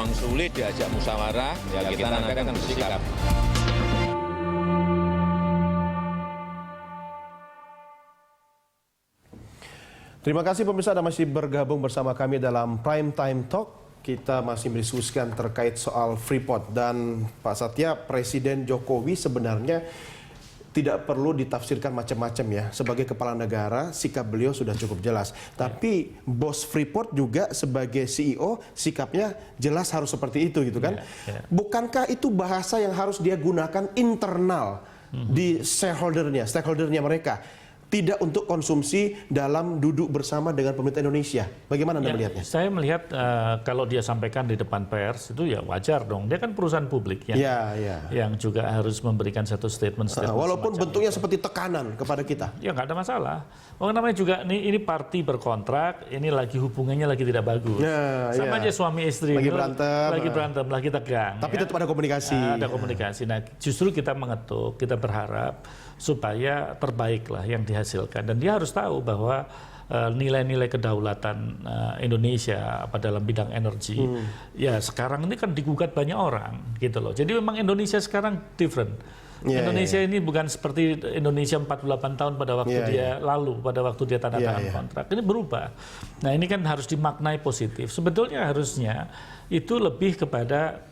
memang sulit diajak musyawarah, ya kita nanti akan bersikap. Terima kasih pemirsa Anda masih bergabung bersama kami dalam Prime Time Talk. Kita masih mendiskusikan terkait soal Freeport dan Pak Satya, Presiden Jokowi sebenarnya tidak perlu ditafsirkan macam-macam ya. Sebagai kepala negara, sikap beliau sudah cukup jelas. Tapi bos Freeport juga sebagai CEO, sikapnya jelas harus seperti itu gitu kan. Bukankah itu bahasa yang harus dia gunakan internal di stakeholdernya mereka? Tidak untuk konsumsi dalam duduk bersama dengan pemerintah Indonesia. Bagaimana Anda melihatnya? Saya melihat kalau dia sampaikan di depan pers itu ya wajar dong. Dia kan perusahaan publik yang juga harus memberikan satu statement. Walaupun bentuknya seperti tekanan kepada kita. Ya nggak ada masalah. Oh namanya juga ini parti berkontrak, ini lagi hubungannya lagi tidak bagus. Sama aja suami istri lagi berantem, lagi tegang. Tapi tetap ada komunikasi. Ada komunikasi. Nah justru kita mengetuk, kita berharap supaya terbaiklah yang dihasilkan, dan dia harus tahu bahwa nilai-nilai kedaulatan Indonesia dalam bidang energi ya sekarang ini kan digugat banyak orang gitu loh. Jadi memang Indonesia sekarang different. Indonesia ini bukan seperti Indonesia 48 tahun pada waktu pada waktu dia tanda tangan kontrak. Ini berubah. Nah ini kan harus dimaknai positif. Sebetulnya harusnya itu lebih kepada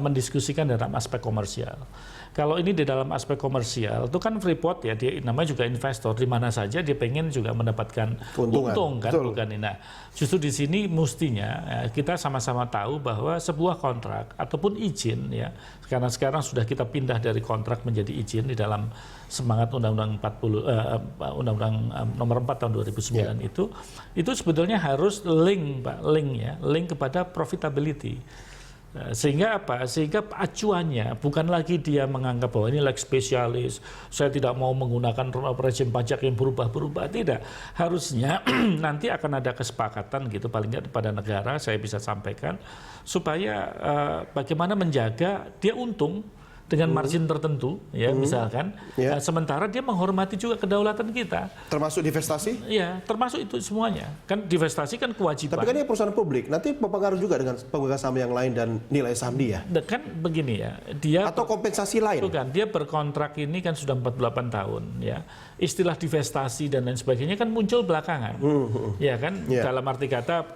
mendiskusikan dalam aspek komersial. Kalau ini di dalam aspek komersial, itu kan Freeport ya, dia namanya juga investor, di mana saja dia pengen juga mendapatkan untung kan, bukan ini. Nah, justru di sini mestinya kita sama-sama tahu bahwa sebuah kontrak ataupun izin ya, karena sekarang sudah kita pindah dari kontrak menjadi izin di dalam semangat Undang-Undang Undang-Undang Nomor 4 Tahun 2009 itu sebetulnya harus link kepada profitability. Sehingga apa? Sehingga acuannya bukan lagi dia menganggap bahwa ini leg spesialis, saya tidak mau menggunakan rezim pajak yang berubah-berubah. Tidak. Harusnya nanti akan ada kesepakatan gitu paling tidak pada negara, saya bisa sampaikan, supaya bagaimana menjaga dia untung dengan margin tertentu, ya misalkan. Sementara dia menghormati juga kedaulatan kita. Termasuk divestasi? Iya, termasuk itu semuanya. Kan divestasi kan kewajiban. Tapi kan ini perusahaan publik, nanti berpengaruh juga dengan pemegang saham yang lain dan nilai saham dia. Kan begini ya, dia atau kompensasi lain. Bukan, dia berkontrak ini kan sudah 48 tahun, ya. Istilah divestasi dan lain sebagainya kan muncul belakangan, ya kan. Dalam arti kata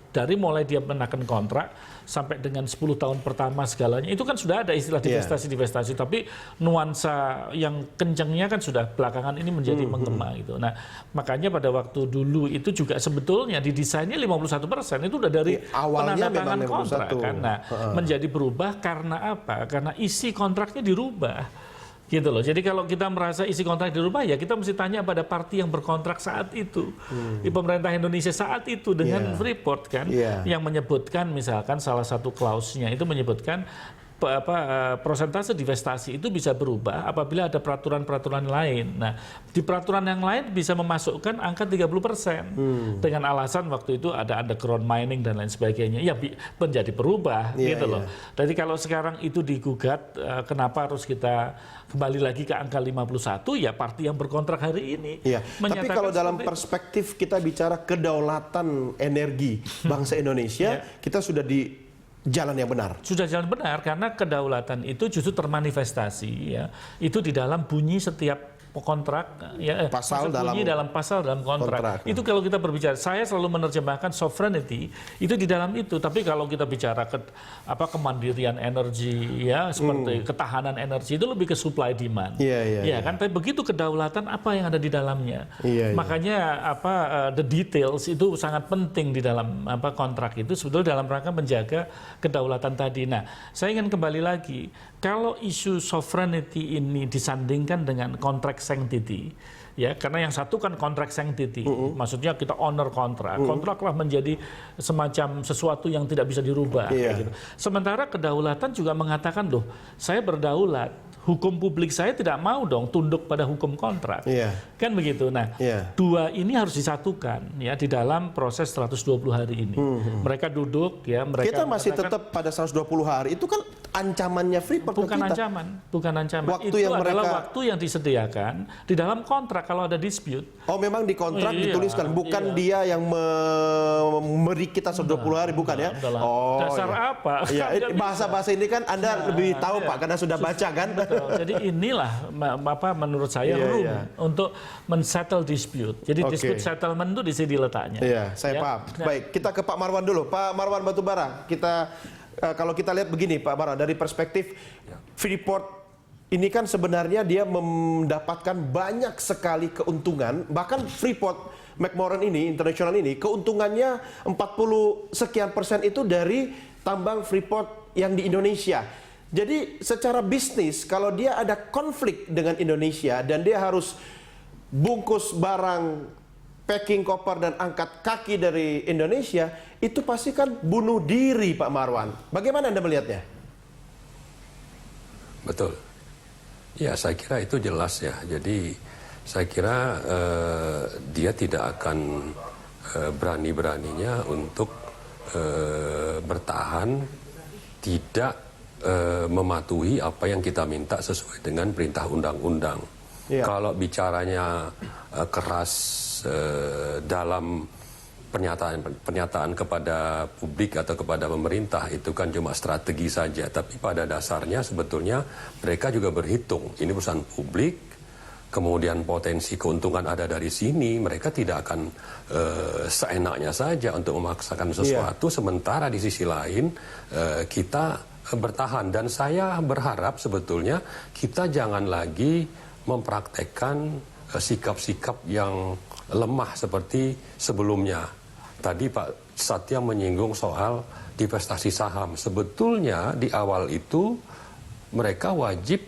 dari mulai dia menaikkan kontrak sampai dengan 10 tahun pertama segalanya itu kan sudah ada istilah divestasi, tapi nuansa yang kencangnya kan sudah belakangan ini menjadi menggema gitu. Nah, makanya pada waktu dulu itu juga sebetulnya didesainnya 51% itu udah dari penandatangan kontrak kan. Nah, menjadi berubah karena apa? Karena isi kontraknya dirubah. Gitu loh. Jadi kalau kita merasa isi kontrak dirubah, ya kita mesti tanya pada parti yang berkontrak saat itu. Di pemerintah Indonesia saat itu dengan Freeport kan, yang menyebutkan misalkan salah satu klausnya itu menyebutkan persentase divestasi itu bisa berubah apabila ada peraturan-peraturan lain. Nah, di peraturan yang lain bisa memasukkan angka 30% dengan alasan waktu itu ada underground mining dan lain sebagainya. Ya menjadi berubah gitu loh. Jadi kalau sekarang itu digugat, kenapa harus kita kembali lagi ke angka 51? Ya parti yang berkontrak hari ini. Tapi kalau dalam perspektif kita bicara kedaulatan energi bangsa Indonesia, kita sudah di jalan yang benar. Sudah jalan benar karena kedaulatan itu justru termanifestasi ya. Itu di dalam bunyi setiap kontrak ya, bunyi dalam pasal dalam kontrak. Itu kalau kita berbicara, saya selalu menerjemahkan sovereignty itu di dalam itu. Tapi kalau kita bicara kemandirian energi ya, seperti ketahanan energi itu lebih ke supply demand. Kan, tapi begitu kedaulatan apa yang ada di dalamnya. Makanya the details itu sangat penting di dalam kontrak itu sebetulnya dalam rangka menjaga kedaulatan tadi. Nah, saya ingin kembali lagi, kalau isu sovereignty ini disandingkan dengan kontrak sanctity, ya karena yang satu kan kontrak sanctity, maksudnya kita honor kontrak, kontraklah menjadi semacam sesuatu yang tidak bisa dirubah. Gitu. Sementara kedaulatan juga mengatakan loh, saya berdaulat, hukum publik saya tidak mau dong tunduk pada hukum kontrak, kan begitu. Nah, dua ini harus disatukan ya di dalam proses 120 hari ini. Mereka duduk ya, mereka kita masih tetap pada 120 hari itu kan ancamannya Freeport ke Bukan kita. bukan ancaman. Waktu Itu yang adalah mereka- waktu yang disediakan di dalam kontrak kalau ada dispute. Oh, memang di kontrak Iya, dituliskan, bukan iya. dia yang memberi kita 20 hari, bukan ya? Enggak lah. Oh, Dasar iya. apa? Iya, Nggak bisa. bahasa-bahasa ini kan Anda lebih tahu iya. Pak, karena sudah baca kan? Betul. Jadi inilah menurut saya Iya, room iya. untuk men-settle dispute. Jadi Oke. dispute settlement itu di sini letaknya. Iya, saya Ya. paham. Baik, kita ke Pak Marwan dulu. Pak Marwan Batubara, kalau kita lihat begini Pak Marwan, dari perspektif Freeport ini kan sebenarnya dia mendapatkan banyak sekali keuntungan, bahkan Freeport McMoran ini, internasional ini, keuntungannya 40 sekian persen itu dari tambang Freeport yang di Indonesia. Jadi secara bisnis, kalau dia ada konflik dengan Indonesia dan dia harus bungkus barang, packing koper dan angkat kaki dari Indonesia, itu pasti kan bunuh diri Pak Marwan. Bagaimana Anda melihatnya? Betul. Ya, saya kira itu jelas ya. Jadi saya kira dia tidak akan berani-beraninya untuk bertahan tidak mematuhi apa yang kita minta sesuai dengan perintah undang-undang. Ya. Kalau bicaranya keras dalam pernyataan kepada publik atau kepada pemerintah itu kan cuma strategi saja, tapi pada dasarnya sebetulnya mereka juga berhitung ini perusahaan publik, kemudian potensi keuntungan ada dari sini, mereka tidak akan seenaknya saja untuk memaksakan sesuatu, sementara di sisi lain kita bertahan. Dan saya berharap sebetulnya kita jangan lagi mempraktekkan sikap-sikap yang lemah seperti sebelumnya. Tadi Pak Satya menyinggung soal divestasi saham. Sebetulnya di awal itu mereka wajib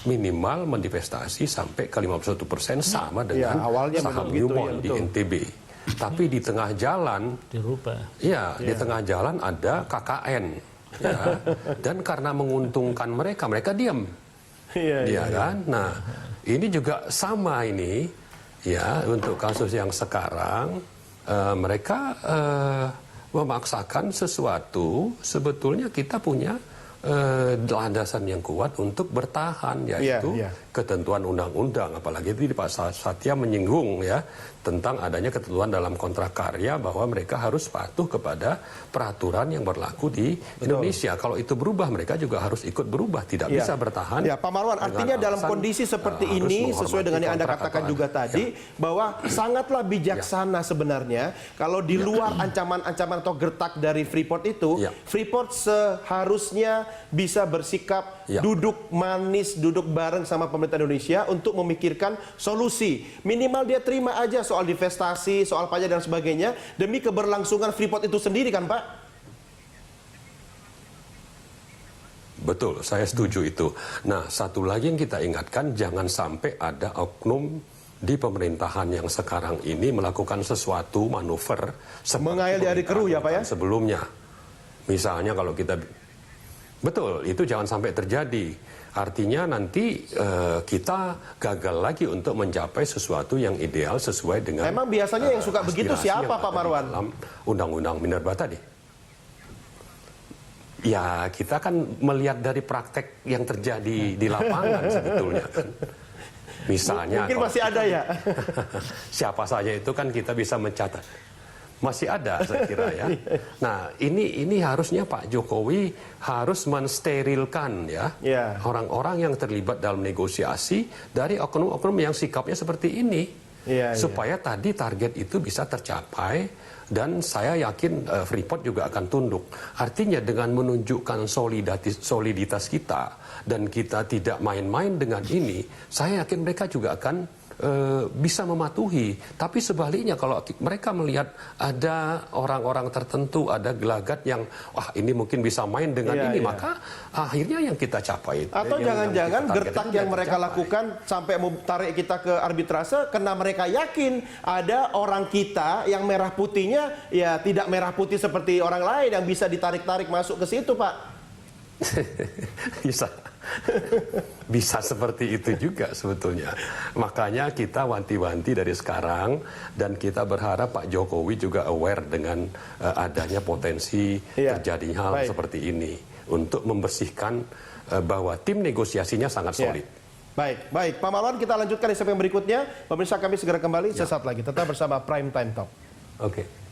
minimal mendivestasi sampai ke 51% sama dengan awalnya saham begitu, Newmont ya, di betul. NTB. Tapi di tengah jalan, Dirubah. di tengah jalan ada KKN. Ya. Dan karena menguntungkan mereka, mereka diam. Iya, Kan? Nah, ini juga sama ini, ya, untuk kasus yang sekarang, mereka memaksakan sesuatu, sebetulnya kita punya landasan yang kuat untuk bertahan, yaitu ketentuan undang-undang. Apalagi tadi Pak Satya menyinggung ya tentang adanya ketentuan dalam kontrak karya bahwa mereka harus patuh kepada peraturan yang berlaku di Indonesia. Kalau itu berubah, mereka juga harus ikut berubah, tidak bisa bertahan. Ya, Pak Marwan, artinya dalam kondisi seperti ini, sesuai dengan yang Anda katakan juga tadi, bahwa sangatlah bijaksana sebenarnya kalau di luar ancaman-ancaman atau gertak dari Freeport itu, Freeport seharusnya bisa bersikap duduk manis, duduk bareng sama pemerintah Indonesia untuk memikirkan solusi. Minimal dia terima aja soal divestasi, soal pajak dan sebagainya, demi keberlangsungan Freeport itu sendiri kan Pak? Betul, saya setuju itu. Nah, satu lagi yang kita ingatkan, jangan sampai ada oknum di pemerintahan yang sekarang ini melakukan sesuatu manuver mengayal di hari keruh ya Pak ya? Sebelumnya. Misalnya kalau kita... Betul, itu jangan sampai terjadi. Artinya nanti kita gagal lagi untuk mencapai sesuatu yang ideal sesuai dengan... Emang biasanya yang suka begitu siapa Pak Marwan? Dalam Undang-Undang Minerba tadi. Ya, kita kan melihat dari praktek yang terjadi di lapangan sebetulnya kan. Misalnya... Mungkin masih ada ya? Siapa saja itu kan kita bisa mencatat. Masih ada saya kira ya. Nah, ini harusnya Pak Jokowi harus mensterilkan ya orang-orang yang terlibat dalam negosiasi dari oknum-oknum yang sikapnya seperti ini. Supaya tadi target itu bisa tercapai, dan saya yakin Freeport juga akan tunduk. Artinya dengan menunjukkan soliditas kita dan kita tidak main-main dengan ini, saya yakin mereka juga akan bisa mematuhi. Tapi sebaliknya kalau mereka melihat ada orang-orang tertentu, ada gelagat yang wah ini mungkin bisa main dengan ini, maka akhirnya yang kita capai atau jangan-jangan gertak yang mereka lakukan sampai mau tarik kita ke arbitrase karena mereka yakin ada orang kita yang merah putihnya ya tidak merah putih seperti orang lain yang bisa ditarik-tarik masuk ke situ Pak. Bisa seperti itu juga sebetulnya. Makanya kita wanti-wanti dari sekarang, dan kita berharap Pak Jokowi juga aware dengan adanya potensi terjadinya hal seperti ini. untuk membersihkan bahwa tim negosiasinya sangat solid. Baik, Pak Marwan, kita lanjutkan di segmen berikutnya. Pemirsa, kami segera kembali sesaat lagi. Tetap bersama Prime Time Talk. Oke.